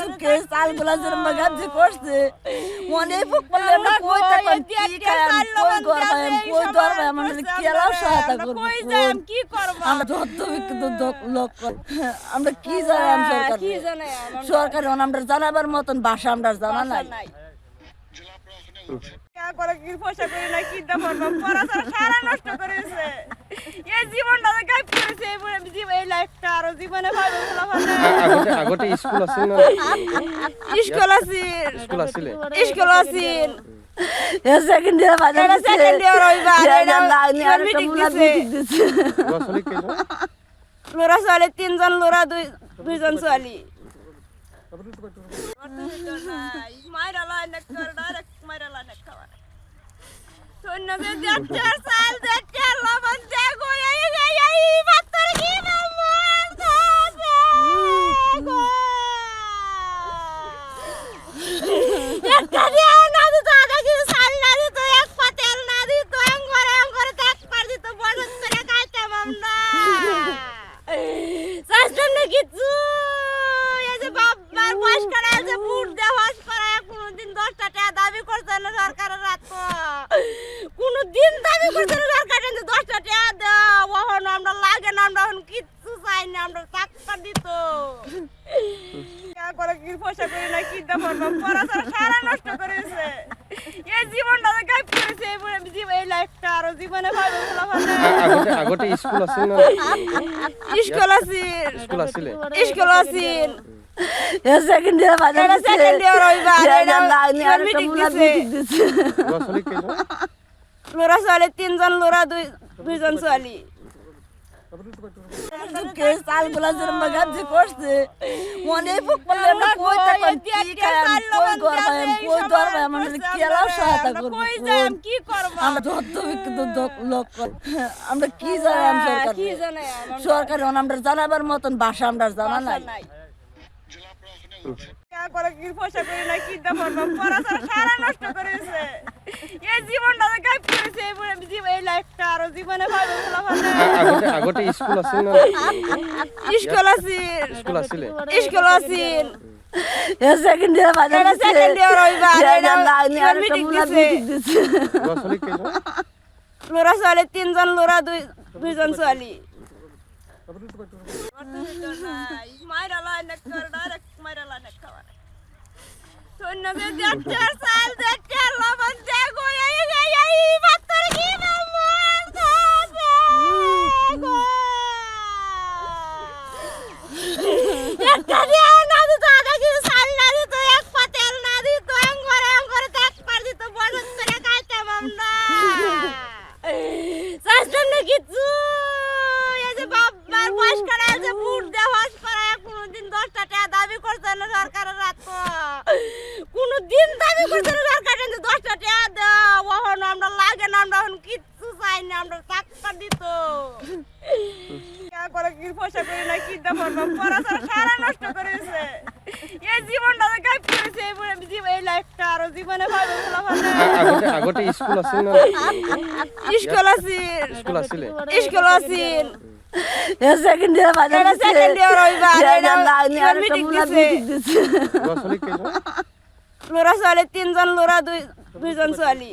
দুঃখে চালগুলা যেরকম গাছে করছে মনে বুক করলে আমরা কই থাকলাম কি খাই কই গরবাম কই দরবাম আমরা কেলাও সহায়তা করব কই যাম কি করব আমরা যত বিক্ষত লোক আমরা কি জানাম সরকার কি জানাই সরকার আমরা জানাবার মতন ভাষা আমরা জানা নাই করে কি পয়সা করে না কি দা করব পড়াশোনা সারা নষ্ট করেছে এই জীবনটা গায়েব করেছে এই লাইফটা আর জীবনে ভালো আগতে স্কুল আছিল না স্কুল আছিল স্কুল আছিল সেকেন্ড ইয়ার বাজার সেকেন্ড ইয়ার হইবা লোরা ছোৱালী তিনজন লোরা দুইজন ছোৱালী মাইরালা নেক কর ডাইরেক্ট মাইরালা নেক খাওয়া শূন্য যে দেড় সাল দেড় লবণ দে গো এই বাতর কি মামন খাবে গো একটা দিয়া না দিত আধা কি সাল না দিত এক পাতেল না দিত আঙ্গরে তাক পার দিত বড় করে খাইতাম আমরা শাস্ত্র কিছু এই যে বাবার বয়স করে যে ভোট দেওয়াস করে কোনদিন 10 টাকা দাবি করছে না সরকারের রাত কোনদিন দাবি করছে না সরকারের 10 টাকা দাও ওহন আমরা লাগে না আমরা কিছু চাই না আমরা টাকা দিত করে কি পয়সা করে না কি দা করব পড়াশোনা সারা নষ্ট করেছে এই জীবনটা গায়েব করেছে এই লাইফটা আর জীবনে ভালো আগতে স্কুল আছিল না স্কুল আছিল স্কুল আছিল সেকেন্ড ইয়ার বাজার সেকেন্ড ইয়ার হইবা লোরা ছোৱালী তিনজন লোরা দুইজন ছোৱালী দুঃখে চালগুলা যেরকম গাছে করছে মনে বুক করলে আমরা কই থাকলাম কি খাই কই গরবাম কই দরবাম আমরা কেলাও সহায়তা করব কই যাম কি করব আমরা যত বিক্ষত লোক আমরা কি জানাম সরকার কি জানাই সরকার আমরা জানাবার মতন ভাষা আমরা জানা নাই করে কি পয়সা করে না কি দা করব পড়াশোনা সারা নষ্ট করেছে এই জীবনটা গায়েব করেছে এই লাইফটা আর জীবনে ভালো আগতে স্কুল আছিল না স্কুল আছিল স্কুল আছিল সেকেন্ড ইয়ার বাজার সেকেন্ড ইয়ার হইবা লোরা ছোৱালী তিনজন লোরা দুইজন ছোৱালী মাইরালা নেক কর ডাইরেক্ট মাইরালা নেক খাওয়া শূন্য যে দেড় সাল দেড় লবণ দে গো এই বাতর কি মামন খাবে গো একটা দিয়া না দিত আধা কি সাল না দিত এক পাতেল না দিত আঙ্গরে তাক পার দিত বড় করে খাইতাম আমরা শাস্ত্র কিছু এই যে বাবার বয়স করে যে ভোট দেওয়াস করে কোনদিন 10 টাকা দাবি করছে না সরকারের রাত কোনদিন দাবি করছে না সরকারের 10 টাকা দাও ওহন আমরা লাগে না আমরা কিছু চাই না আমরা টাকা দিত করে কি পয়সা করে না কি দা করব পড়াশোনা সারা নষ্ট করেছে এই জীবনটা গায়েব করেছে এই লাইফটা আর জীবনে ভালো আগতে স্কুল আছিল না স্কুল আছিল স্কুল আছিল সেকেন্ড ইয়ার বাজার সেকেন্ড ইয়ার হইবা লোরা ছোৱালী তিনজন লোরা দুইজন ছোৱালী